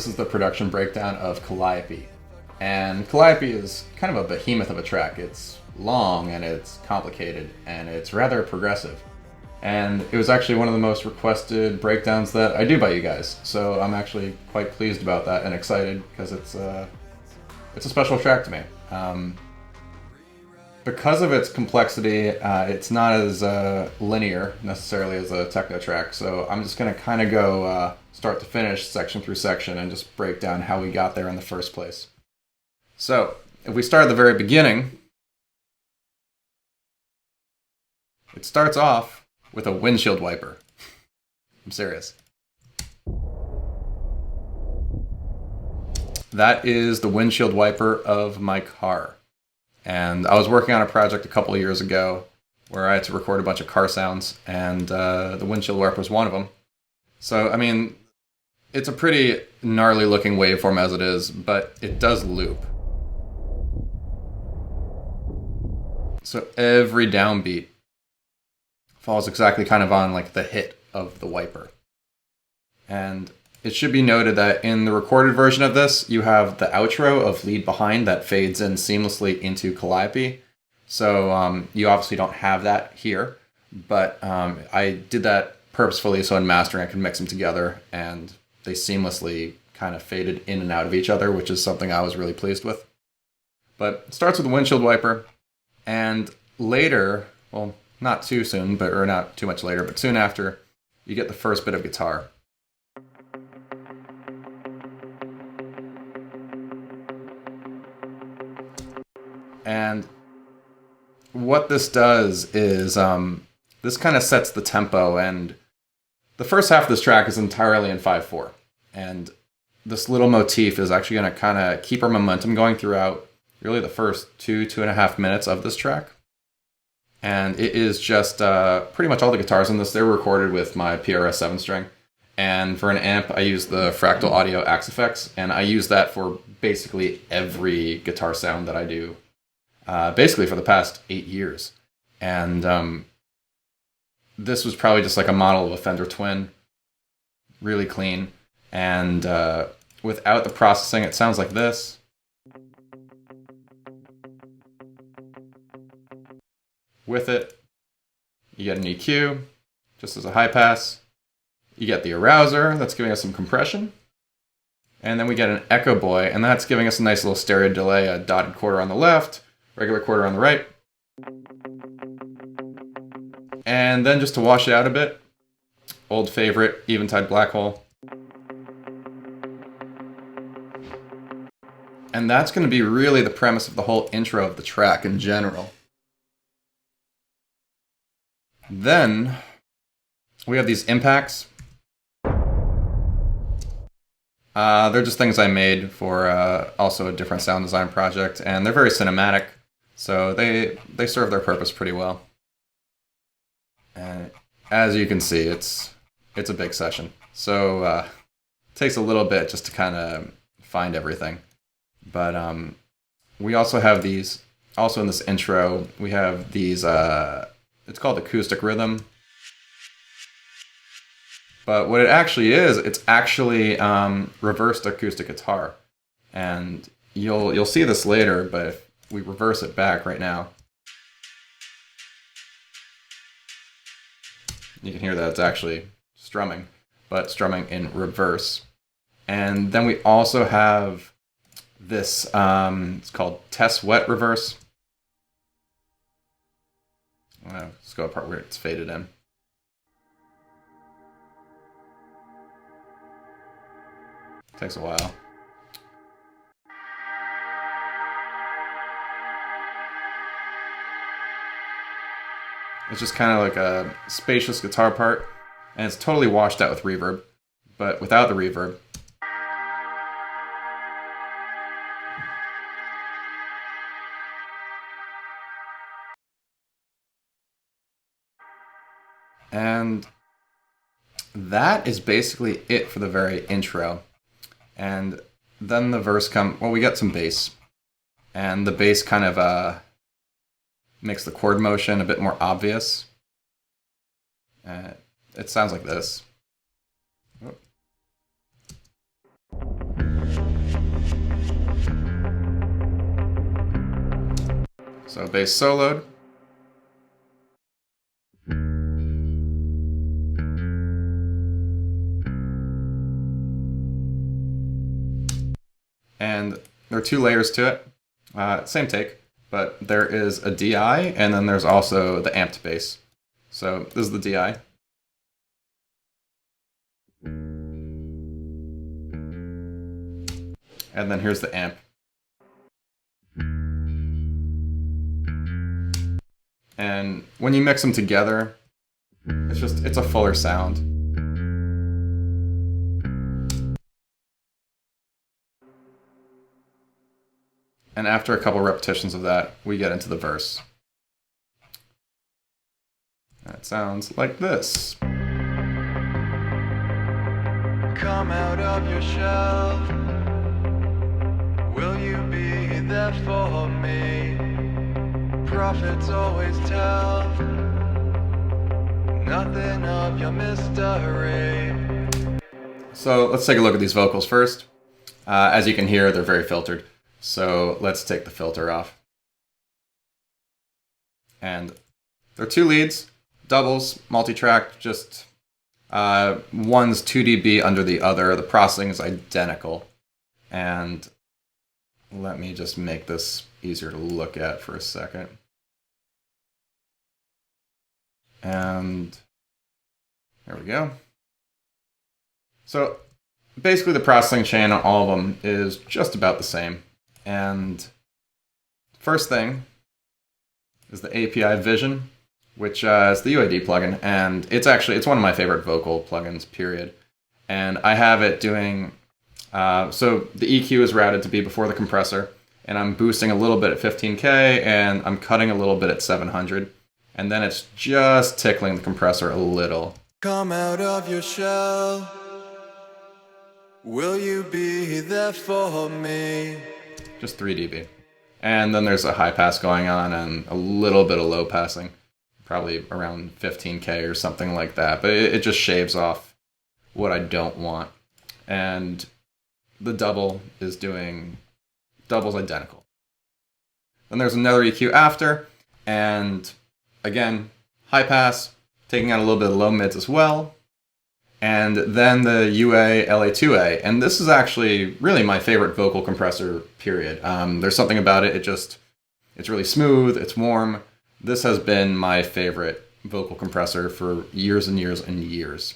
this is the production breakdown of Calliope. And Calliope is kind of a behemoth of a track. It's long and it's complicated and it's rather progressive. And it was actually one of the most requested breakdowns that I do by you guys. So I'm actually quite pleased about that and excited because it's a special track to me. Because of its complexity, it's not as linear necessarily as a techno track. So I'm just going to kind of go start to finish, section through section, and just break down how we got there in the first place. So if we start at the very beginning, it starts off with a windshield wiper. I'm serious. That is the windshield wiper of my car. And I was working on a project a couple of years ago where I had to record a bunch of car sounds, and the windshield wiper was one of them. So, I mean, it's a pretty gnarly looking waveform as it is, but it does loop. So every downbeat falls exactly kind of on like the hit of the wiper. And it should be noted that in the recorded version of this, you have the outro of Lead Behind that fades in seamlessly into Calliope. So you obviously don't have that here, but I did that purposefully so in mastering I could mix them together and they seamlessly kind of faded in and out of each other, which is something I was really pleased with. But it starts with the windshield wiper, and later, well, not too soon, or not too much later, but soon after, you get the first bit of guitar. And what this does is this kind of sets the tempo, and the first half of this track is entirely in 5/4. And this little motif is actually going to kind of keep our momentum going throughout really the first 2.5 minutes of this track. And it is just pretty much all the guitars in this. They're recorded with my PRS 7-string. And for an amp, I use the Fractal Audio Axe Effects, and I use that for basically every guitar sound that I do. Basically for the past 8 years. And this was probably just like a model of a Fender Twin. Really clean. And without the processing, it sounds like this. With it, you get an EQ, just as a high pass. You get the arouser, that's giving us some compression. And then we get an echo boy, and that's giving us a nice little stereo delay, a dotted quarter on the left, regular quarter on the right. And then just to wash it out a bit, old favorite, Eventide Black Hole. And that's going to be really the premise of the whole intro of the track in general. Then we have these impacts. They're just things I made for also a different sound design project, and they're very cinematic. So they serve their purpose pretty well. And as you can see, it's a big session. So it takes a little bit just to kind of find everything. But we also have these, also in this intro, we have these, it's called acoustic rhythm. But what it actually is, it's actually reversed acoustic guitar. And you'll see this later, but if we reverse it back right now, you can hear that it's actually strumming, but strumming in reverse. And then we also have this, it's called Test Wet Reverse. Let's go to the part where it's faded in. Takes a while. It's just kind of like a spacious guitar part, and it's totally washed out with reverb, but without the reverb. And that is basically it for the very intro. And then the verse well, we get some bass. And the bass kind of makes the chord motion a bit more obvious. It sounds like this. So bass soloed. And there are 2 layers to it. Same take, but there is a DI, and then there's also the amped bass. So this is the DI. And then here's the amp. And when you mix them together, it's a fuller sound. And after a couple repetitions of that, we get into the verse. That sounds like this. Come out of your shell. Will you be there for me? Prophets always tell nothing of your mystery. So let's take a look at these vocals first. As you can hear, they're very filtered. So let's take the filter off. And there are 2 leads, doubles, multi-track, just one's 2 dB under the other. The processing is identical. And let me just make this easier to look at for a second. And there we go. So basically the processing chain on all of them is just about the same. And first thing is the API Vision, which is the UAD plugin, and it's one of my favorite vocal plugins, period. And I have it doing, so the EQ is routed to be before the compressor, and I'm boosting a little bit at 15K, and I'm cutting a little bit at 700, and then it's just tickling the compressor a little. Come out of your shell. Will you be there for me? Just 3 dB. And then there's a high pass going on and a little bit of low passing. Probably around 15K or something like that. But it just shaves off what I don't want. And the double is doing doubles identical. Then there's another EQ after. And again, high pass, taking out a little bit of low mids as well. And then the UA LA2A, and this is actually really my favorite vocal compressor, period. There's something about it, it's really smooth, it's warm. This has been my favorite vocal compressor for years and years and years.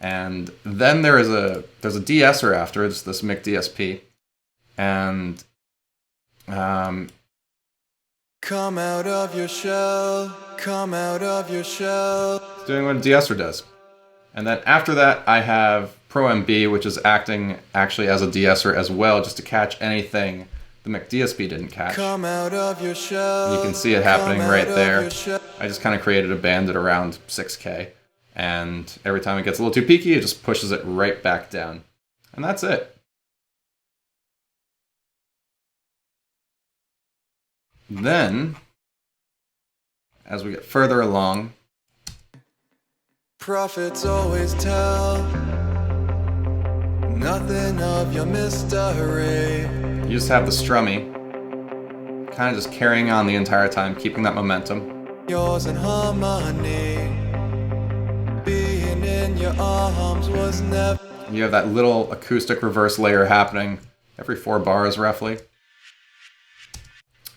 And then there's a de-esser after, it's this Mic DSP. And come out of your shell, come out of your shell. It's doing what a de-esser does. And then after that, I have Pro MB, which is acting actually as a de-esser as well, just to catch anything the Mic DSP didn't catch. Come out of your shell. You can see it happening right there. I just kind of created a band at around 6K. And every time it gets a little too peaky, it just pushes it right back down. And that's it. Then, as we get further along, prophets always tell nothing of your mystery. You just have the strummy kind of just carrying on the entire time, keeping that momentum. Yours in harmony, being in your arms was never. You have that little acoustic reverse layer happening every 4 bars roughly.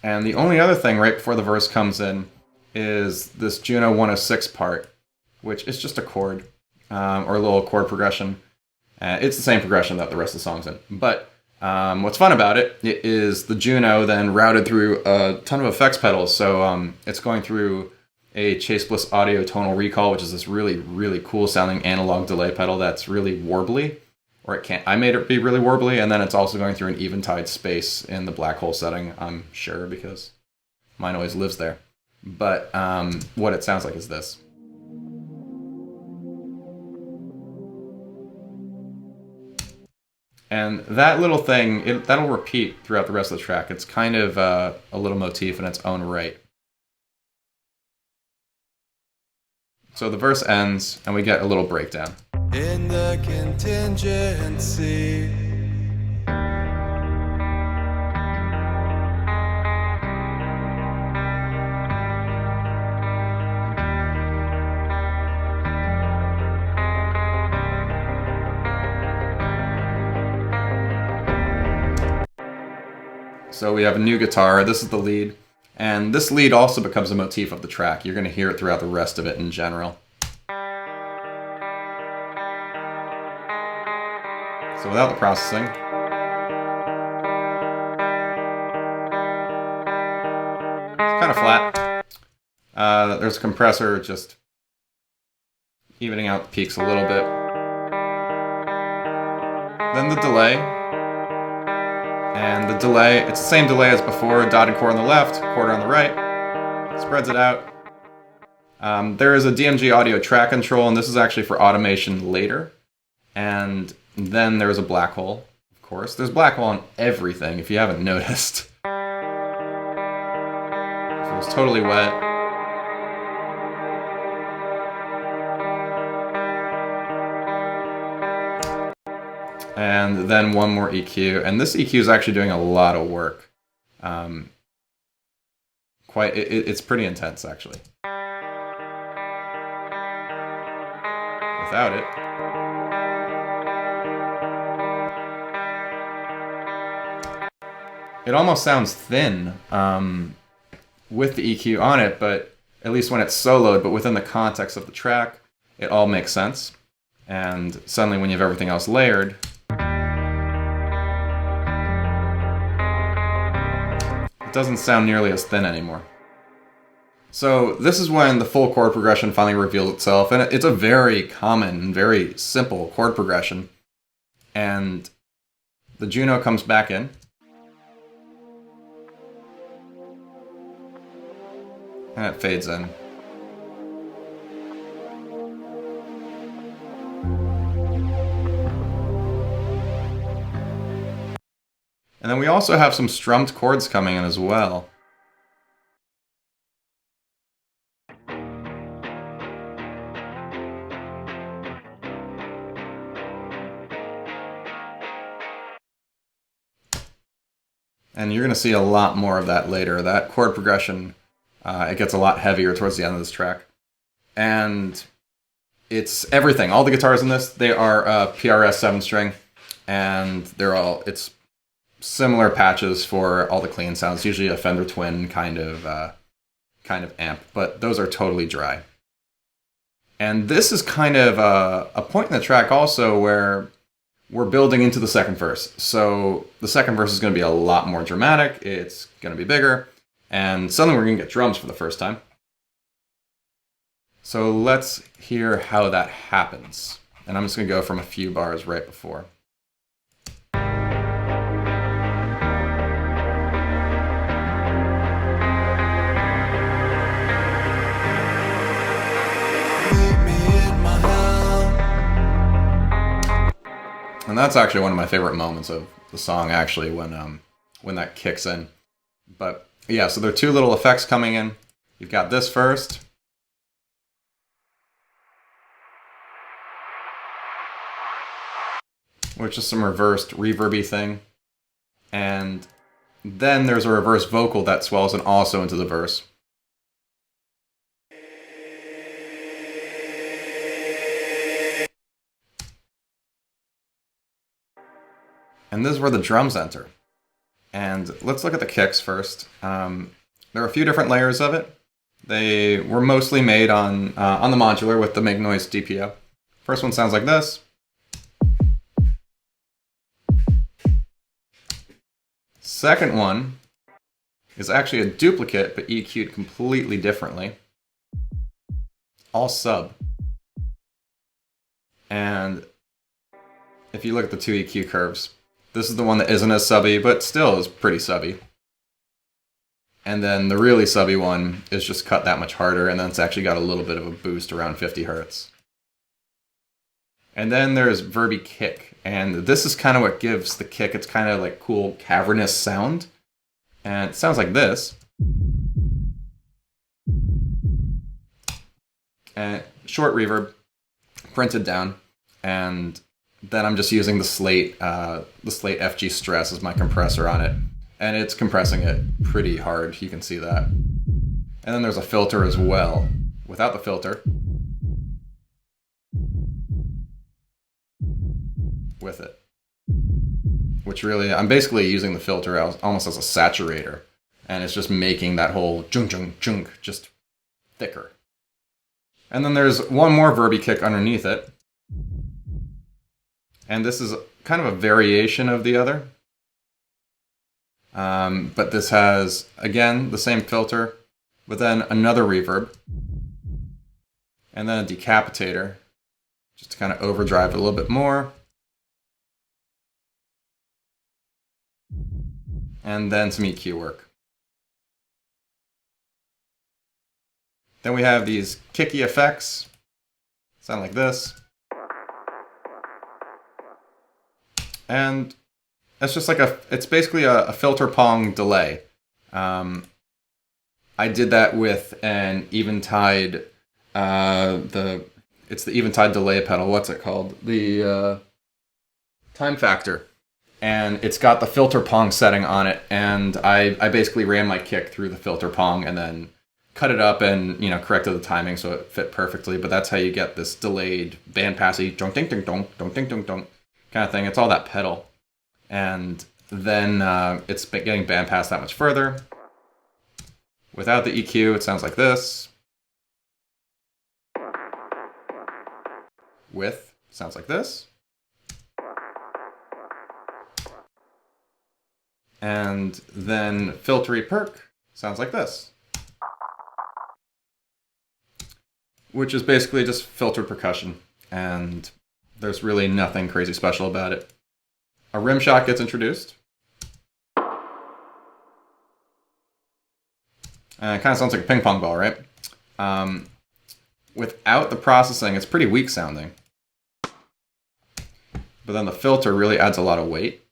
And the only other thing right before the verse comes in is this Juno 106 part, which is just a chord, or a little chord progression. It's the same progression that the rest of the song's in. But what's fun about it is the Juno then routed through a ton of effects pedals. So it's going through a Chase Bliss Audio Tonal Recall, which is this really, really cool sounding analog delay pedal that's really warbly. Or I made it be really warbly, and then it's also going through an Eventide space in the black hole setting, I'm sure, because mine always lives there. But what it sounds like is this. And that little thing, that'll repeat throughout the rest of the track. It's kind of a little motif in its own right. So the verse ends, and we get a little breakdown. In the contingency, So we have a new guitar. This is the lead. And this lead also becomes a motif of the track. You're going to hear it throughout the rest of it in general. So without the processing. It's kind of flat. There's a compressor just evening out the peaks a little bit. Then the delay. And the delay, it's the same delay as before, a dotted quarter on the left, quarter on the right. Spreads it out. There is a DMG audio track control, and this is actually for automation later. And then there's a black hole, of course. There's black hole on everything, if you haven't noticed. If it was totally wet. And then one more EQ, and this EQ is actually doing a lot of work. It's pretty intense, actually. Without it, it almost sounds thin with the EQ on it, but at least when it's soloed, but within the context of the track, it all makes sense. And suddenly when you have everything else layered, it doesn't sound nearly as thin anymore. So this is when the full chord progression finally reveals itself, and it's a very common, very simple chord progression. And the Juno comes back in. And it fades in. And then we also have some strummed chords coming in as well. And you're going to see a lot more of that later. That chord progression, it gets a lot heavier towards the end of this track. And it's everything. All the guitars in this, they are PRS 7-string. And it's similar patches for all the clean sounds. Usually a Fender Twin kind of amp. But those are totally dry. And this is kind of a point in the track also where we're building into the second verse. So the second verse is going to be a lot more dramatic. It's going to be bigger. And suddenly we're going to get drums for the first time. So let's hear how that happens. And I'm just going to go from a few bars right before. And that's actually one of my favorite moments of the song, actually, when that kicks in. But yeah, so there are two little effects coming in. You've got this first. Which is some reversed reverby thing. And then there's a reverse vocal that swells in also into the verse. And this is where the drums enter. And let's look at the kicks first. There are a few different layers of it. They were mostly made on the modular with the Make Noise DPO. First one sounds like this. Second one is actually a duplicate, but EQ'd completely differently. All sub. And if you look at the two EQ curves, this is the one that isn't as subby, but still is pretty subby. And then the really subby one is just cut that much harder, and then it's actually got a little bit of a boost around 50 hertz. And then there's verby kick, and this is kind of what gives the kick its kind of like cool cavernous sound. And it sounds like this. And short reverb, printed down, and then I'm just using the Slate FG Stress as my compressor on it. And it's compressing it pretty hard, you can see that. And then there's a filter as well. Without the filter. With it. which really, I'm basically using the filter almost as a saturator. And it's just making that whole junk, junk, junk just thicker. And then there's one more verby kick underneath it. And this is kind of a variation of the other. But this has, again, the same filter, but then another reverb. And then a decapitator, just to kind of overdrive it a little bit more. And then some EQ work. Then we have these kicky effects, sound like this. And it's just like it's basically a filter pong delay. I did that with an Eventide, it's the Eventide delay pedal, what's it called? The Time Factor. And it's got the filter pong setting on it, and I basically ran my kick through the filter pong and then cut it up and corrected the timing so it fit perfectly. But that's how you get this delayed bandpassy dong ding ding dong dong ding dong dong kind of thing. It's all that pedal, and then it's getting bandpassed that much further. Without the EQ, it sounds like this. With sounds like this. And then filtery perk sounds like this, which is basically just filtered percussion, and there's really nothing crazy special about it. A rim shot gets introduced. And it kind of sounds like a ping pong ball, right? Without the processing, it's pretty weak sounding. But then the filter really adds a lot of weight.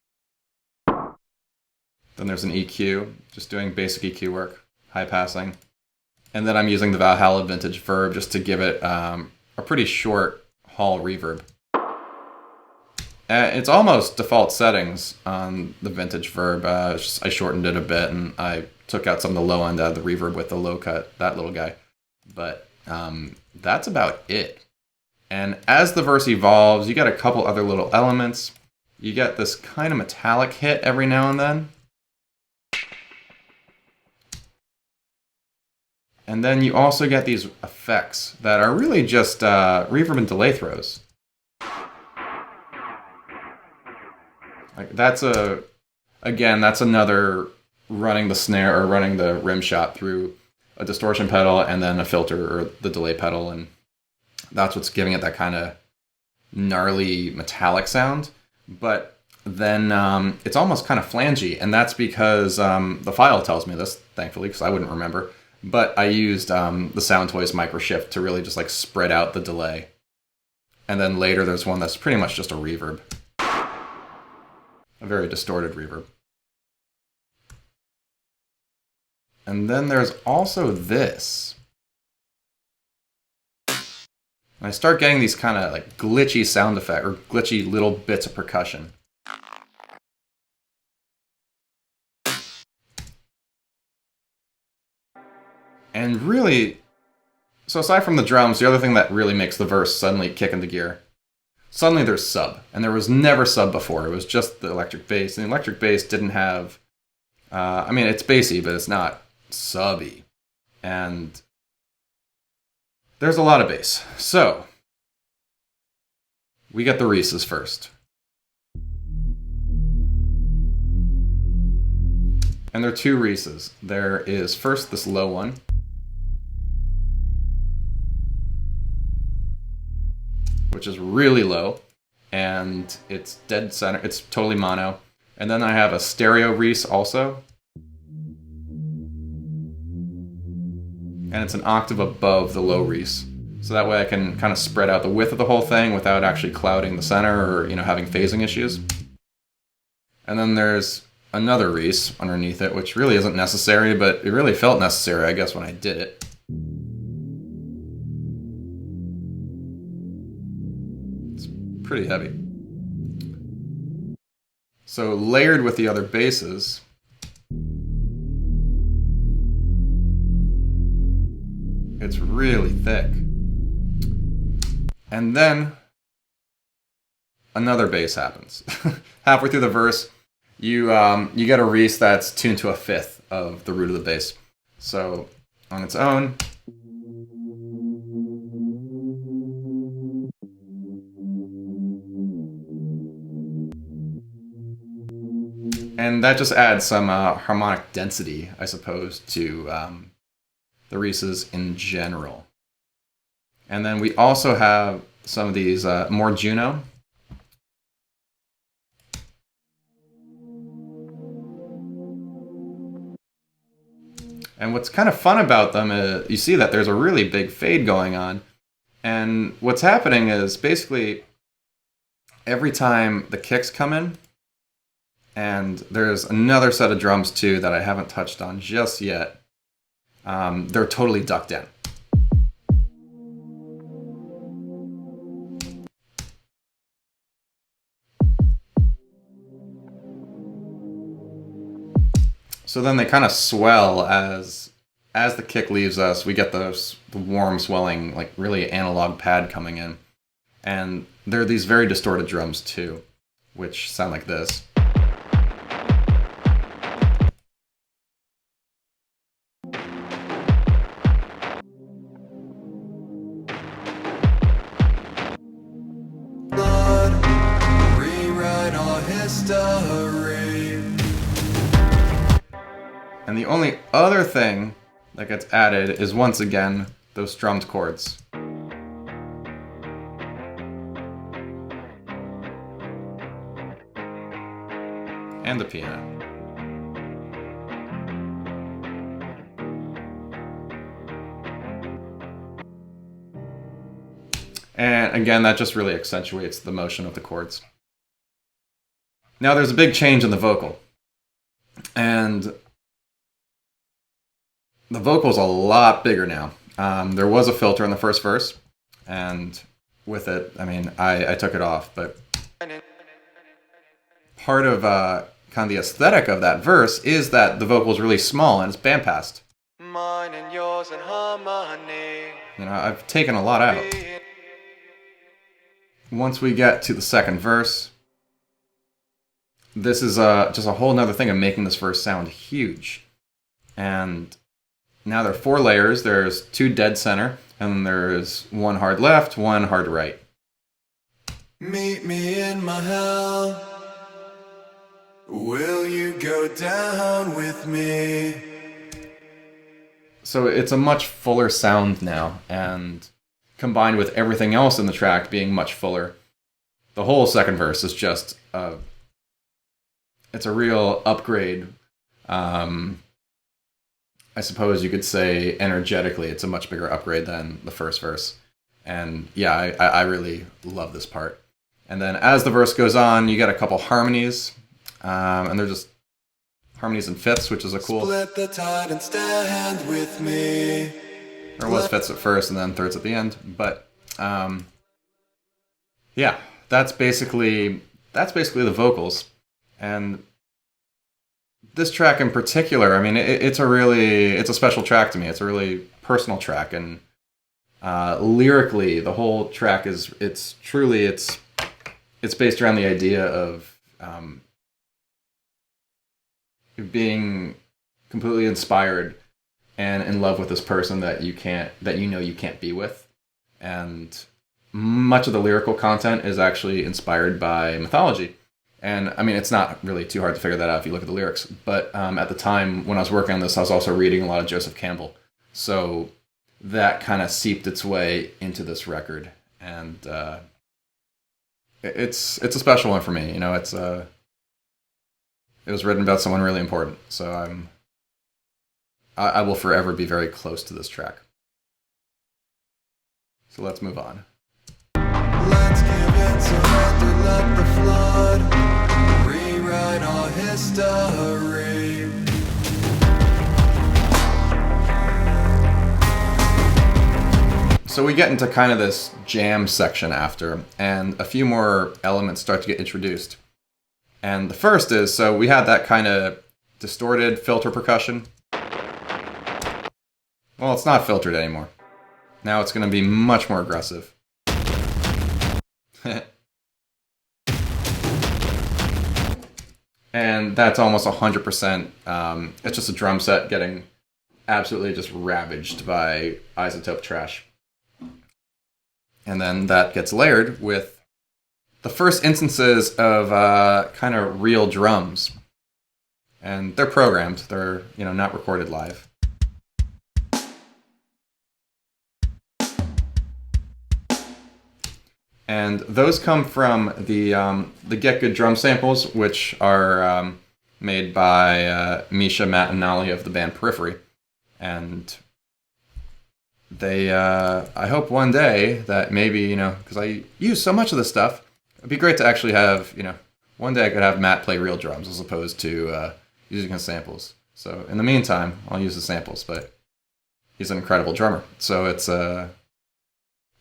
Then there's an EQ, just doing basic EQ work, high passing. And then I'm using the Valhalla Vintage Verb just to give it a pretty short hall reverb. It's almost default settings on the Vintage Verb. I shortened it a bit, and I took out some of the low end out of the reverb with the low cut, that little guy. But that's about it. And as the verse evolves, you get a couple other little elements. You get this kind of metallic hit every now and then. And then you also get these effects that are really just reverb and delay throws. Like that's another running the snare or running the rim shot through a distortion pedal and then a filter or the delay pedal, and that's what's giving it that kind of gnarly metallic sound. But then it's almost kind of flangey, and that's because the file tells me this, thankfully, because I wouldn't remember. But I used the Sound Toys micro shift to really just like spread out the delay. And then later there's one that's pretty much just a reverb. A very distorted reverb. And then there's also this. And I start getting these kind of like glitchy sound effect or glitchy little bits of percussion. And really, so aside from the drums, the other thing that really makes the verse suddenly kick into gear, suddenly there's sub. And there was never sub before. It was just the electric bass. And the electric bass didn't have, I mean, it's bassy, but it's not subby. And there's a lot of bass. So, we get the Reeses first. And there are two Reeses. There is first this low one. Which is really low, and it's dead center, it's totally mono. And then I have a stereo Reese also. And it's an octave above the low Reese. So that way I can kind of spread out the width of the whole thing without actually clouding the center or, having phasing issues. And then there's another Reese underneath it, which really isn't necessary, but it really felt necessary, I guess, when I did it. Pretty heavy. So layered with the other basses, it's really thick. And then another bass happens. Halfway through the verse, you get a Reese that's tuned to a fifth of the root of the bass. So on its own, and that just adds some harmonic density, I suppose, to the Reeses in general. And then we also have some of these more Juno. And what's kind of fun about them is you see that there's a really big fade going on. And what's happening is basically every time the kicks come in, and there's another set of drums too that I haven't touched on just yet, they're totally ducked in. So then they kind of swell as the kick leaves us. We get the warm swelling, like really analog pad coming in. And there are these very distorted drums too, which sound like this. Rewrite our history. And the only other thing that gets added is once again those strummed chords. And the piano. And again, that just really accentuates the motion of the chords. Now there's a big change in the vocal. And the vocal's a lot bigger now. There was a filter in the first verse, and with it, I mean, I took it off, but part of kind of the aesthetic of that verse is that the vocal's really small and it's bandpassed. Mine and yours in harmony. You know, I've taken a lot out. Once we get to the second verse, this is just a whole nother thing of making this verse sound huge. And now there are 4 layers. There's 2 dead center, and then there's 1 hard left, 1 hard right. Meet me in my hell. Will you go down with me? So it's a much fuller sound now, and combined with everything else in the track being much fuller, the whole second verse is just it's a real upgrade. I suppose you could say energetically it's a much bigger upgrade than the first verse. And yeah, I really love this part. And then as the verse goes on, you get a couple harmonies, and they're just harmonies and fifths, which is a cool... Split the tide and stand with me. There was fifths at first and then thirds at the end. But yeah, that's basically the vocals. And this track in particular, I mean, it's a special track to me. It's a really personal track, and lyrically, the whole track it's based around the idea of being completely inspired and in love with this person that you can't be with, and much of the lyrical content is actually inspired by mythology. And I mean, it's not really too hard to figure that out if you look at the lyrics. But at the time when I was working on this, I was also reading a lot of Joseph Campbell. So that kind of seeped its way into this record. And it's a special one for me. You know, it was written about someone really important. So I will forever be very close to this track. So let's move on. Let's give it surrender, let the flood rewrite our history. So we get into kind of this jam section after, and a few more elements start to get introduced. And the first is, so we had that kind of distorted filter percussion. Well, it's not filtered anymore. Now it's going to be much more aggressive. And that's almost 100%. It's just a drum set getting absolutely just ravaged by isotope trash. And then that gets layered with the first instances of kind of real drums. And they're programmed. They're, not recorded live. And those come from the Get Good drum samples, which are made by Misha, Matt, and Nolly of the band Periphery. And they, I hope one day that maybe, because I use so much of this stuff, it'd be great to actually have, one day I could have Matt play real drums as opposed to using his samples. So in the meantime, I'll use the samples, but he's an incredible drummer. So it's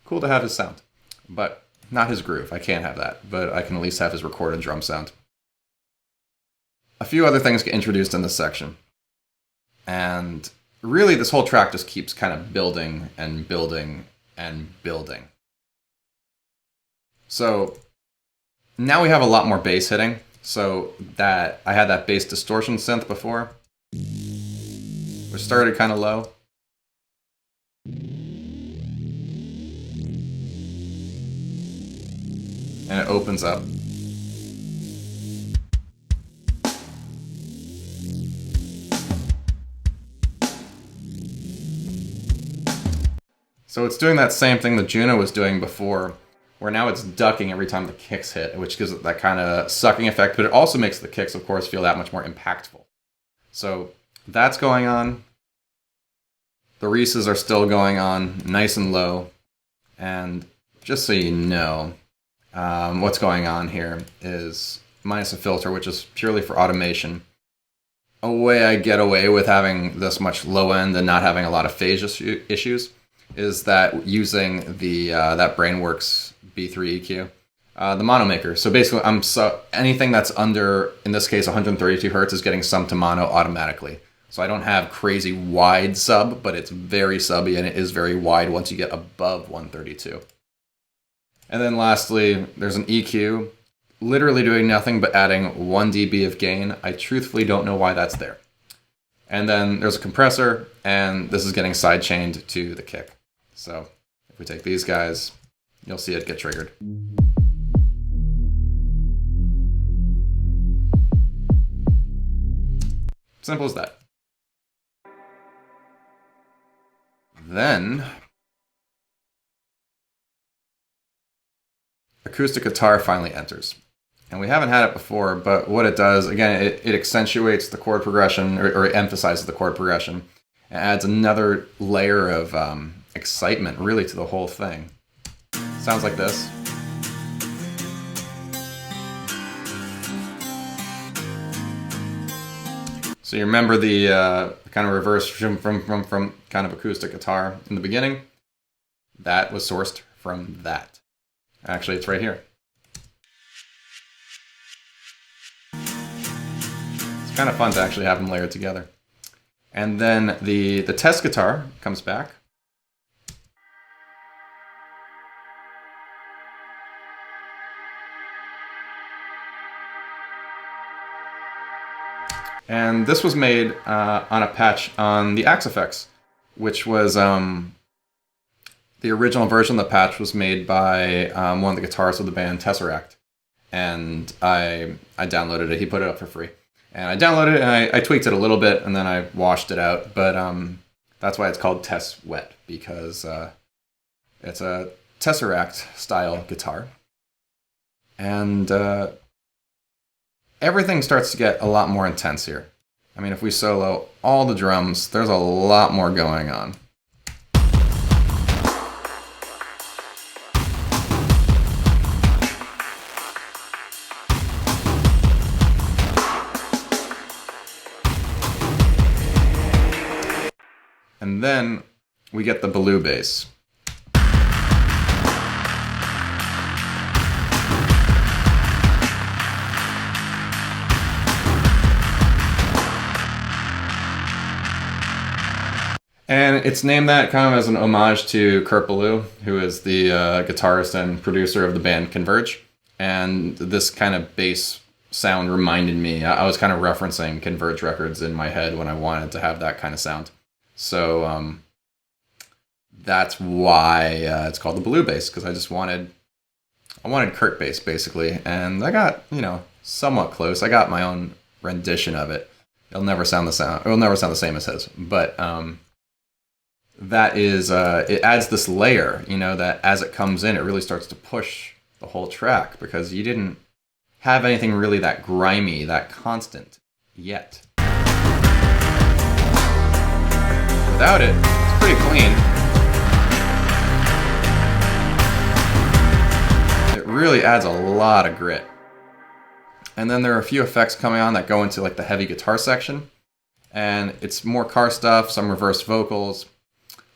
cool to have his sound, but not his groove. I can't have that, but I can at least have his recorded drum sound. A few other things get introduced in this section. And really, this whole track just keeps kind of building and building and building. So now we have a lot more bass hitting. So that I had that bass distortion synth before, which started kind of low. And it opens up. So it's doing that same thing that Juno was doing before, where now it's ducking every time the kicks hit, which gives it that kind of sucking effect, but it also makes the kicks, of course, feel that much more impactful. So that's going on. The Reeses are still going on, nice and low. And just so you know, what's going on here is minus a filter, which is purely for automation. A way I get away with having this much low end and not having a lot of phase issues is that using the that Brainworks B3 EQ, the mono maker. So basically, anything that's under, in this case, 132 hertz is getting summed to mono automatically. So I don't have crazy wide sub, but it's very subby and it is very wide once you get above 132. And then lastly, there's an EQ, literally doing nothing but adding 1 dB of gain. I truthfully don't know why that's there. And then there's a compressor, and this is getting sidechained to the kick. So if we take these guys, you'll see it get triggered. Simple as that. Then acoustic guitar finally enters. And we haven't had it before, but what it does, again, it accentuates the chord progression, or it emphasizes the chord progression, and adds another layer of excitement, really, to the whole thing. Sounds like this. So you remember the kind of reverse from kind of acoustic guitar in the beginning? That was sourced from that. Actually, it's right here. It's kind of fun to actually have them layered together. And then the test guitar comes back. And this was made on a patch on the Axe Effects, which was the original version of the patch was made by one of the guitarists of the band Tesseract. And I downloaded it. He put it up for free. And I downloaded it and I tweaked it a little bit and then I washed it out. But that's why it's called Tess Wet, because it's a Tesseract style guitar. And everything starts to get a lot more intense here. I mean, if we solo all the drums, there's a lot more going on. And then we get the Baloo bass. And it's named that kind of as an homage to Kurt Ballou, who is the guitarist and producer of the band Converge. And this kind of bass sound reminded me. I was kind of referencing Converge records in my head when I wanted to have that kind of sound. So that's why it's called the blue bass, because I wanted Kurt bass basically, and I got, somewhat close. I got my own rendition of it. It'll never sound the same as his, but that is it adds this layer, that as it comes in, it really starts to push the whole track, because you didn't have anything really that grimy, that constant yet. Without it, it's pretty clean. It really adds a lot of grit. And then there are a few effects coming on that go into like the heavy guitar section, and it's more car stuff, some reverse vocals,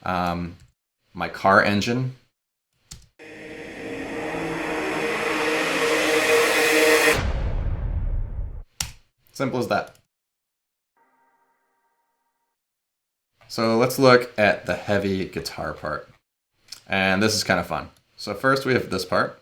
my car engine. Simple as that. So let's look at the heavy guitar part. And this is kind of fun. So first we have this part.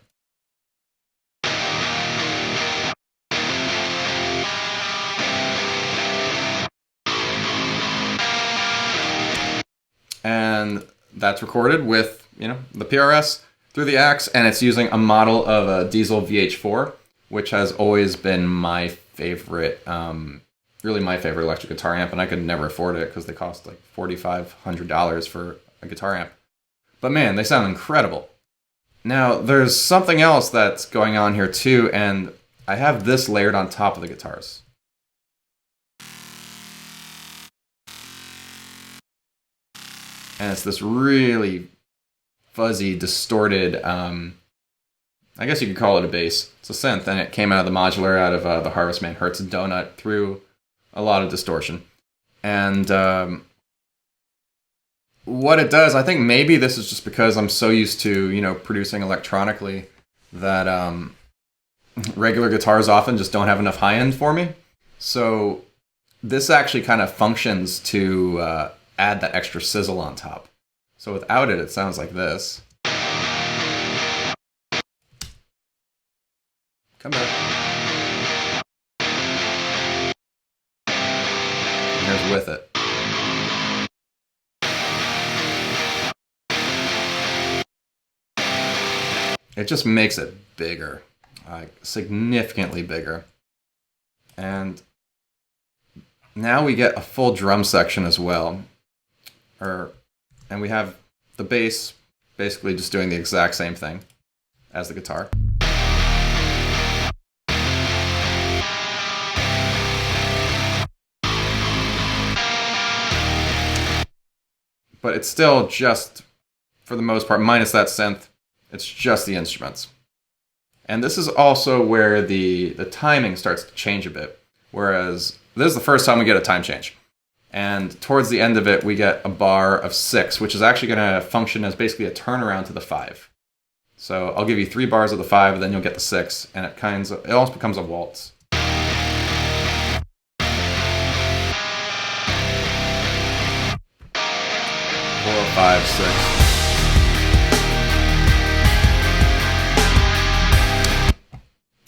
And that's recorded with, the PRS through the axe, and it's using a model of a diesel VH4, which has always been my favorite, really my favorite electric guitar amp, and I could never afford it because they cost like $4,500 for a guitar amp. But man, they sound incredible. Now, there's something else that's going on here too, and I have this layered on top of the guitars. And it's this really fuzzy, distorted, I guess you could call it a bass. It's a synth, and it came out of the modular, out of the Harvest Man Hertz donut, through a lot of distortion. And what it does, I think maybe this is just because I'm so used to, producing electronically, that regular guitars often just don't have enough high end for me. So this actually kind of functions to add that extra sizzle on top. So without it, it sounds like this. Come back. And here's with it. It just makes it bigger, significantly bigger. And now we get a full drum section as well. And we have the bass basically just doing the exact same thing as the guitar. But it's still just, for the most part, minus that synth, it's just the instruments. And this is also where the timing starts to change a bit. Whereas this is the first time we get a time change. And towards the end of it, we get a bar of 6, which is actually going to function as basically a turnaround to the 5. So I'll give you 3 bars of the 5, and then you'll get the 6, and it almost becomes a waltz. 4, 5, 6.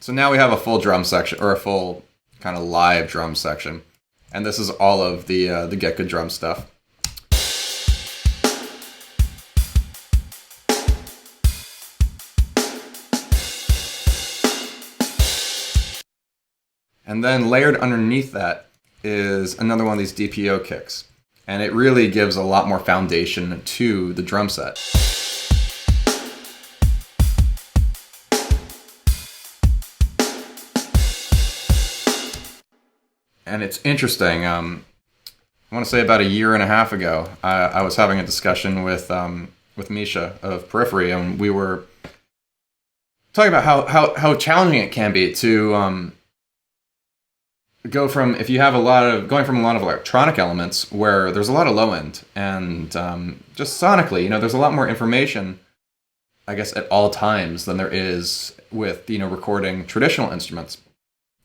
So now we have a full drum section, or a full kind of live drum section. And this is all of the Get Good drum stuff. And then layered underneath that is another one of these DPO kicks. And it really gives a lot more foundation to the drum set. And it's interesting. I want to say about a year and a half ago, I was having a discussion with Misha of Periphery, and we were talking about how challenging it can be to going from a lot of electronic elements where there's a lot of low end, and just sonically, there's a lot more information, I guess, at all times than there is with recording traditional instruments.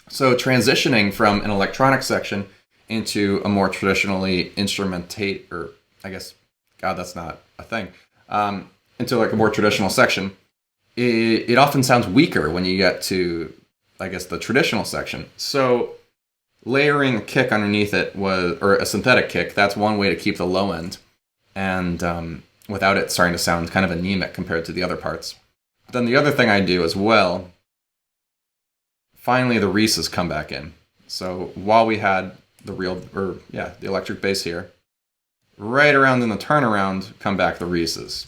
So transitioning from an electronic section into a more traditionally instrumentate, or I guess, God, that's not a thing, into like a more traditional section, it often sounds weaker when you get to I guess, the traditional section. So layering a kick underneath it was, or a synthetic kick, that's one way to keep the low end, and without it starting to sound kind of anemic compared to the other parts. Then the other thing I do as well, finally the Reeses come back in. So while we had the electric bass here, right around in the turnaround come back the Reeses.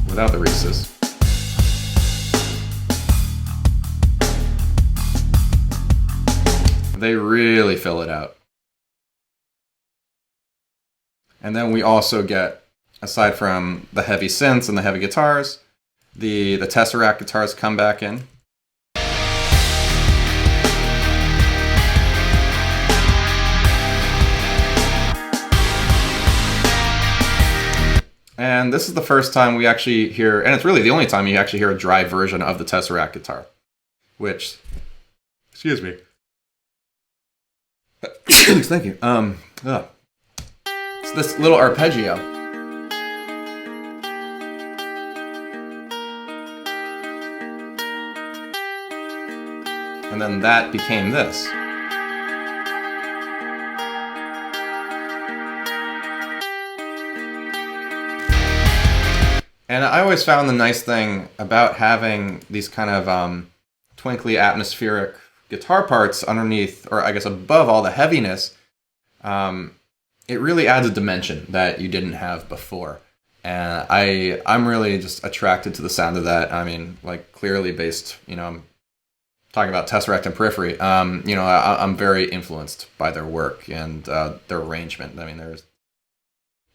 Without the Reeses. They really fill it out. And then we also get, aside from the heavy synths and the heavy guitars, the Tesseract guitars come back in. And this is the first time we actually hear, and it's really the only time you actually hear a dry version of the Tesseract guitar, which, excuse me. Thank you. It's this little arpeggio. And then that became this. And I always found the nice thing about having these kind of twinkly atmospheric guitar parts underneath, or I guess above all the heaviness, it really adds a dimension that you didn't have before. And I'm really just attracted to the sound of that. I mean, like clearly based, I'm talking about Tesseract and Periphery. I'm very influenced by their work and their arrangement. I mean,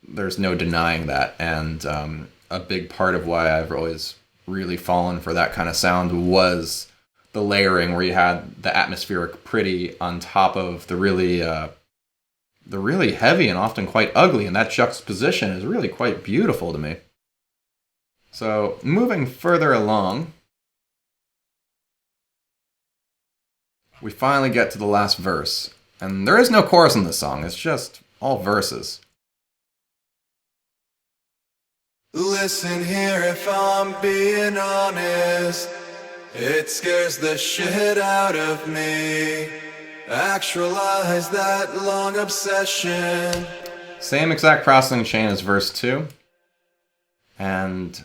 there's no denying that. And a big part of why I've always really fallen for that kind of sound was the layering, where you had the atmospheric pretty on top of the really heavy and often quite ugly, and that juxtaposition is really quite beautiful to me. So moving further along, we finally get to the last verse, and there is no chorus in this song, it's just all verses. Listen here, if I'm being honest, it scares the shit out of me. Actualize that long obsession. Same exact processing chain as verse 2. And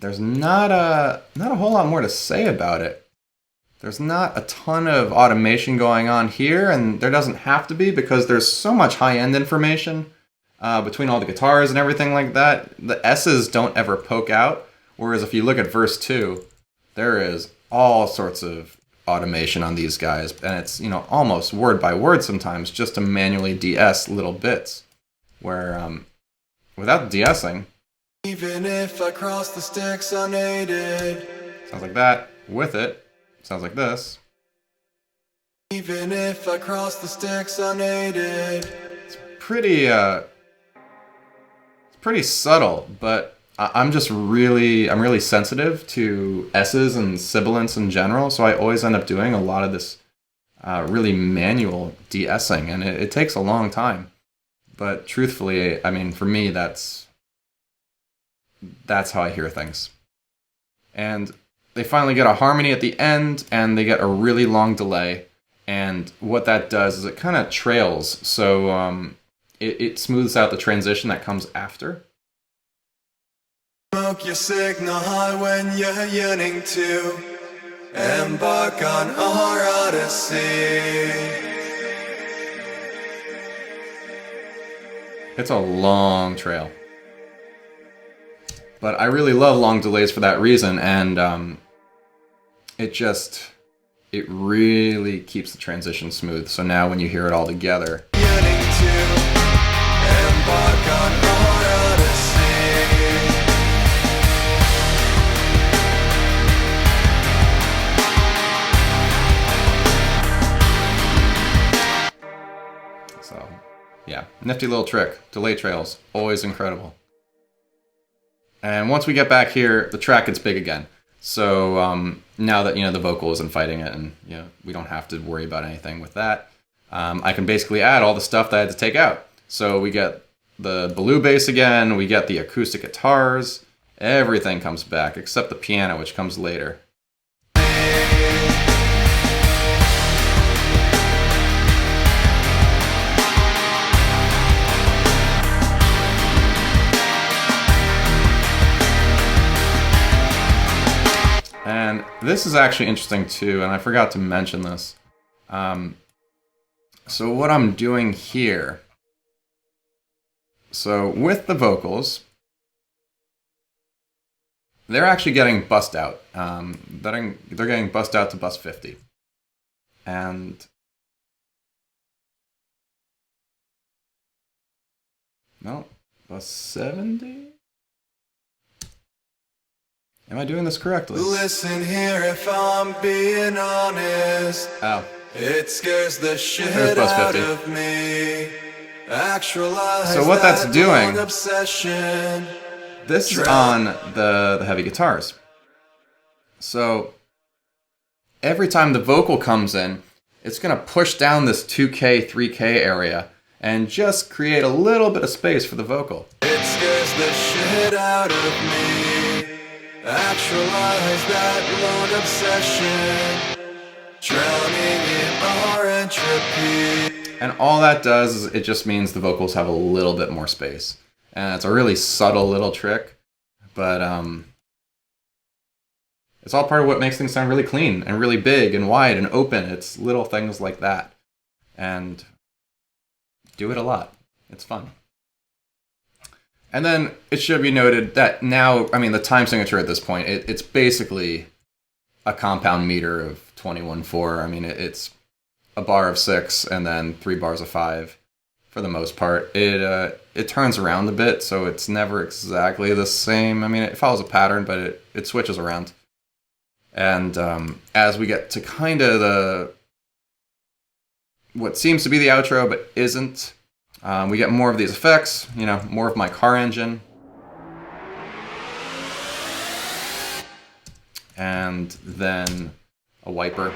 there's not a whole lot more to say about it. There's not a ton of automation going on here, and there doesn't have to be because there's so much high-end information between all the guitars and everything like that. The S's don't ever poke out, whereas if you look at verse 2, there is all sorts of automation on these guys, and it's almost word by word sometimes just to manually de-ess little bits, where without de-essing, even if I cross the sticks unaided, sounds like that. With it, sounds like this. Even if I cross the sticks unaided. It's pretty subtle, but I'm really sensitive to S's and sibilants in general, so I always end up doing a lot of this really manual de-essing, and it takes a long time. But truthfully, I mean, for me, that's how I hear things. And they finally get a harmony at the end, and they get a really long delay, and what that does is it kind of trails, so it smooths out the transition that comes after. Smoke your signal high when you're yearning to embark on our odyssey. It's a long trail. But I really love long delays for that reason, and it really keeps the transition smooth. So now when you hear it all together, Yearning to embark on our odyssey. so yeah, nifty little trick. Delay trails, always incredible. And once we get back here, the track gets big again. So now that the vocal isn't fighting it, and we don't have to worry about anything with that, I can basically add all the stuff that I had to take out. So we get the blue bass again, we get the acoustic guitars, everything comes back except the piano, which comes later. And this is actually interesting too, and I forgot to mention this. So what I'm doing here, so with the vocals, they're actually getting bussed out. They're getting bussed out to bus 50. And no, bus 70? Am I doing this correctly? Listen here, if I'm being honest. Oh. It scares the shit out of me. Actualize so what that's doing, obsession. This is on the heavy guitars. So every time the vocal comes in, it's going to push down this 2K, 3K area and just create a little bit of space for the vocal. It scares the shit out of me. Actualize that long obsession. Drowning in our entropy. And all that does is it just means the vocals have a little bit more space. And it's a really subtle little trick, but it's all part of what makes things sound really clean and really big and wide and open. It's little things like that. And do it a lot. It's fun. And then it should be noted that now, I mean, the time signature at this point, it's basically a compound meter of 21/4. I mean, it's a bar of 6 and then 3 bars of 5 for the most part. It turns around a bit, so it's never exactly the same. I mean, it follows a pattern, but it switches around. And as we get to kind of what seems to be the outro but isn't, we get more of these effects, more of my car engine. And then a wiper.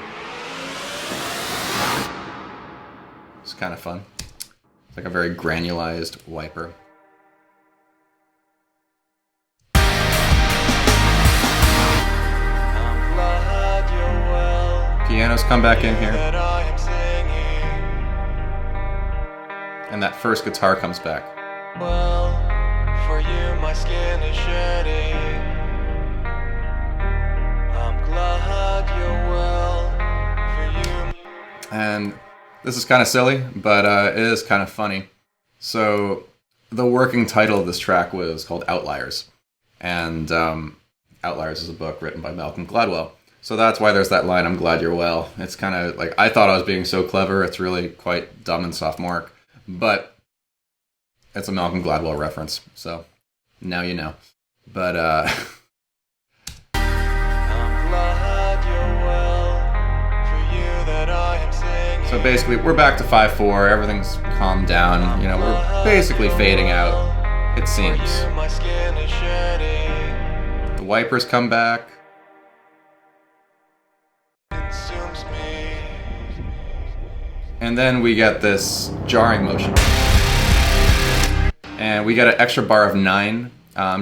It's kind of fun. It's like a very granulized wiper. Pianos come back in here. And that first guitar comes back. Well, for you my skin is shedding. I'm glad you're well. For you. And this is kind of silly, but it is kind of funny. So the working title of this track was called Outliers. And Outliers is a book written by Malcolm Gladwell. So that's why there's that line, I'm glad you're well. It's kind of like, I thought I was being so clever. It's really quite dumb and sophomoric. But it's a Malcolm Gladwell reference. So now you know. But so basically, we're back to 5/4. Everything's calmed down. We're basically fading out. It seems. The wipers come back. And then we get this jarring motion. And we get an extra bar of 9,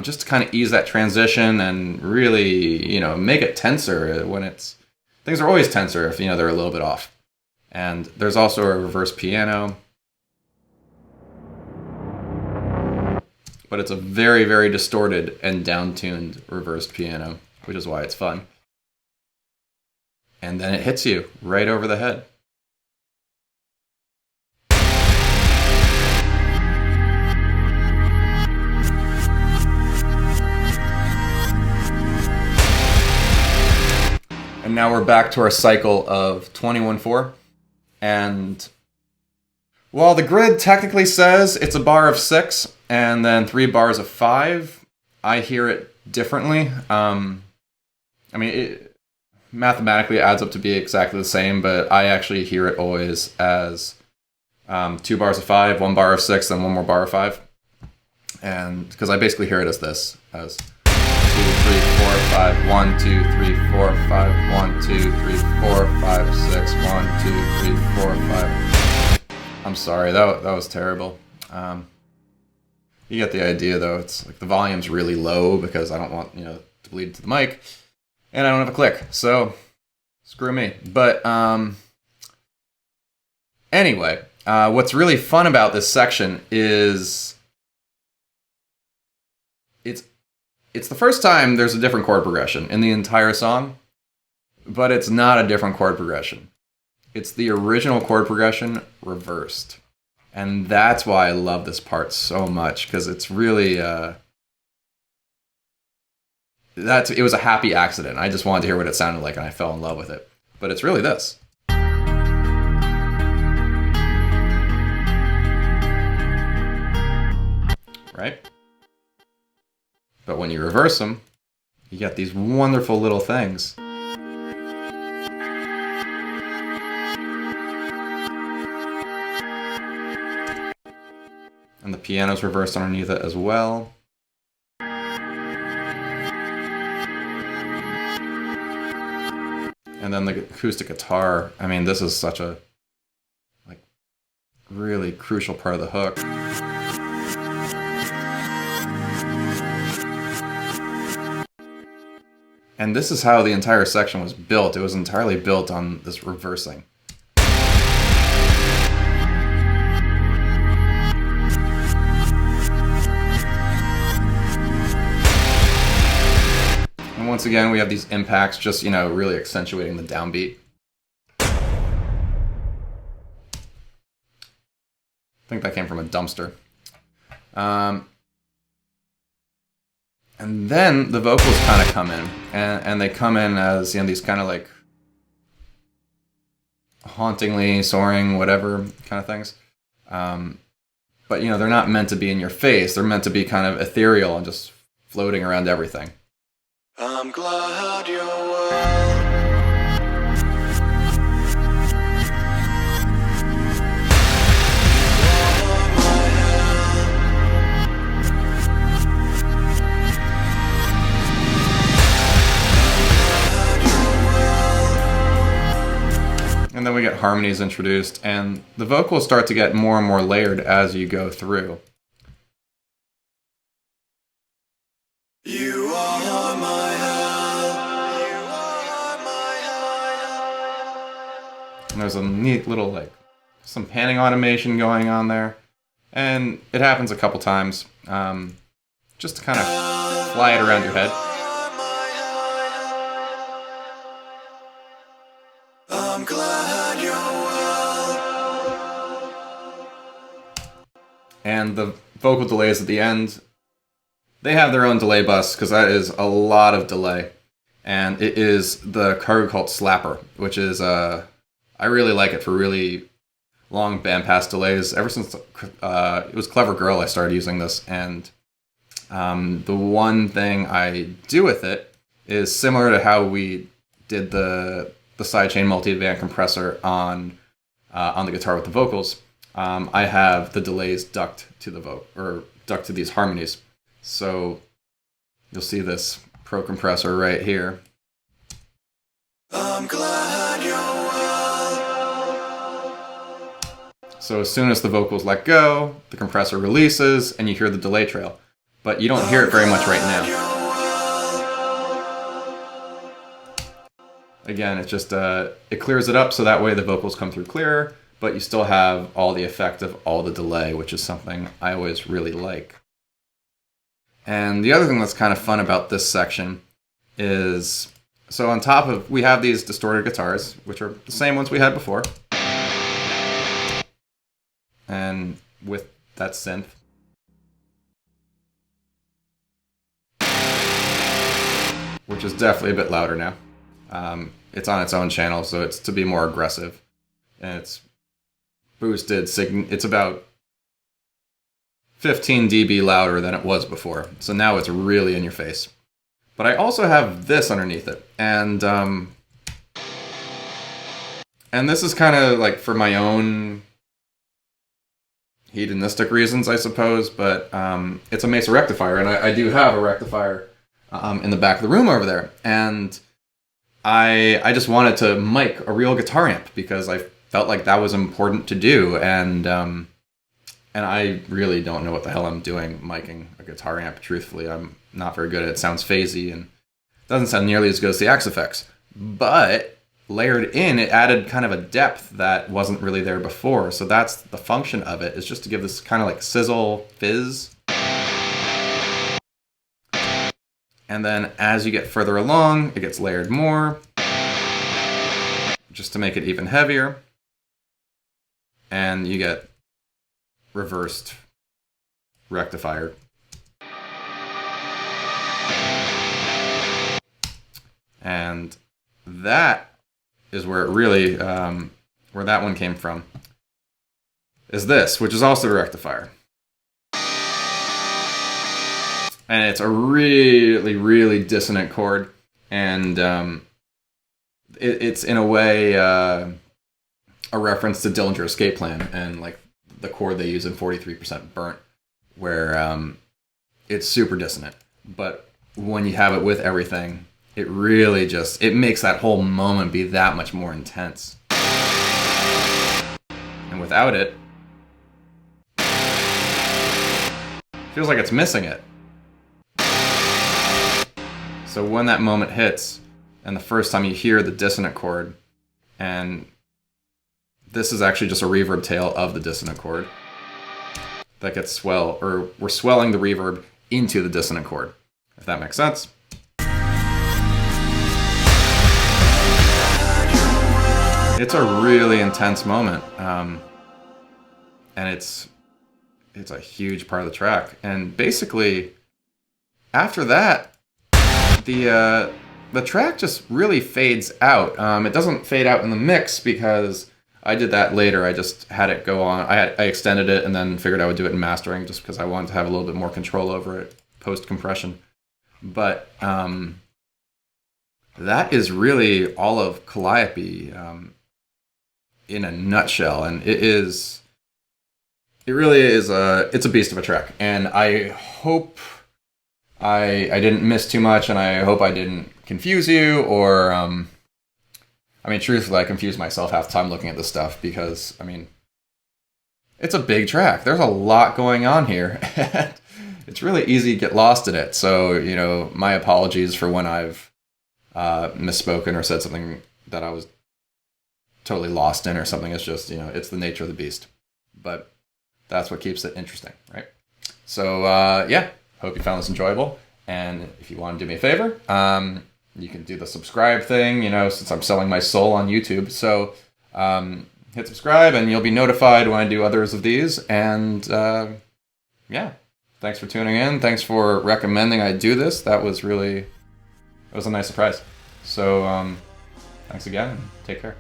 just to kind of ease that transition and really, make it tenser when things are always tenser if, they're a little bit off. And there's also a reverse piano. But it's a very, very distorted and down-tuned reversed piano, which is why it's fun. And then it hits you right over the head. And now we're back to our cycle of 21/4. And while the grid technically says it's a bar of 6 and then 3 bars of 5, I hear it differently. It mathematically adds up to be exactly the same, but I actually hear it always as 2 bars of 5, 1 bar of 6, then 1 more bar of 5. And because I basically hear it as this, as 2, 3, 4, 5, 1, 2, 3, 4, 5, 1, 2, 3, 4, 5, 6, 1, 2, 3, 4, 5. I'm sorry, that was terrible. You get the idea, though. It's like the volume's really low because I don't want, to bleed to the mic. And I don't have a click. So, screw me. But, anyway, what's really fun about this section is it's the first time there's a different chord progression in the entire song, but it's not a different chord progression. It's the original chord progression reversed. And that's why I love this part so much, because it's really it was a happy accident. I just wanted to hear what it sounded like, and I fell in love with it. But it's really this. Right? But when you reverse them, you get these wonderful little things. And the piano's reversed underneath it as well. And then the acoustic guitar. I mean, this is such a really crucial part of the hook. And this is how the entire section was built. It was entirely built on this reversing. And once again, we have these impacts just, really accentuating the downbeat. I think that came from a dumpster. And then the vocals kind of come in, and they come in as these kind of like hauntingly soaring, whatever kind of things. But they're not meant to be in your face. They're meant to be kind of ethereal and just floating around everything. I'm glad you're well. And then we get harmonies introduced, and the vocals start to get more and more layered as you go through. You are my help. You are my help. And there's a neat little, some panning automation going on there. And it happens a couple times, just to kind of fly it around your head. I'm glad you're well. And the vocal delays at the end, they have their own delay bus, because that is a lot of delay. And it is the Cargo Cult Slapper, which is, I really like it for really long bandpass delays. Ever since it was Clever Girl, I started using this. And the one thing I do with it is similar to how we did the sidechain multi-band compressor on the guitar with the vocals. I have the delays ducked to ducked to these harmonies. So you'll see this pro compressor right here. I'm glad you're well. So as soon as the vocals let go, the compressor releases, and you hear the delay trail. But you don't hear it very much right now. Again, it just it clears it up so that way the vocals come through clearer, but you still have all the effect of all the delay, which is something I always really like. And the other thing that's kind of fun about this section is, so on top of, we have these distorted guitars, which are the same ones we had before. And with that synth. Which is definitely a bit louder now. It's on its own channel, so it's to be more aggressive. And it's boosted, it's about 15 dB louder than it was before. So now it's really in your face. But I also have this underneath it. And this is kind of like for my own hedonistic reasons, I suppose. But it's a Mesa rectifier, and I do have a rectifier in the back of the room over there. And I just wanted to mic a real guitar amp because I felt like that was important to do. And And I really don't know what the hell I'm doing miking a guitar amp, truthfully. I'm not very good at it. It sounds phasey and doesn't sound nearly as good as the Axe effects. But layered in, it added kind of a depth that wasn't really there before. So that's the function of it, is just to give this kind of like sizzle fizz. And then as you get further along, it gets layered more, just to make it even heavier. And you get reversed rectifier. And that is where it really, where that one came from, is this, which is also a rectifier. And it's a really, really dissonant chord. And it's in a way a reference to Dillinger Escape Plan and like the chord they use in 43% Burnt, where it's super dissonant. But when you have it with everything, it really just, it makes that whole moment be that much more intense. And without it, feels like it's missing it. So when that moment hits, and the first time you hear the dissonant chord, and this is actually just a reverb tail of the dissonant chord that gets or we're swelling the reverb into the dissonant chord, if that makes sense. It's a really intense moment, and it's a huge part of the track. And basically, after that, the track just really fades out. It doesn't fade out in the mix because I did that later. I just had it go on. I extended it and then figured I would do it in mastering just because I wanted to have a little bit more control over it post compression. But that is really all of Calliope in a nutshell, and it really is it's a beast of a track. And I hope I didn't miss too much, and I hope I didn't confuse you, or I mean, truthfully, I confuse myself half the time looking at this stuff because, I mean, it's a big track. There's a lot going on here. It's really easy to get lost in it. So, you know, my apologies for when I've misspoken or said something that I was totally lost in or something. It's just, you know, it's the nature of the beast. But that's what keeps it interesting, right? So, yeah, hope you found this enjoyable. And if you want to do me a favor, you can do the subscribe thing, you know, since I'm selling my soul on YouTube. So hit subscribe and you'll be notified when I do others of these. And yeah, thanks for tuning in. Thanks for recommending I do this. That was really, it was a nice surprise. So thanks again and take care.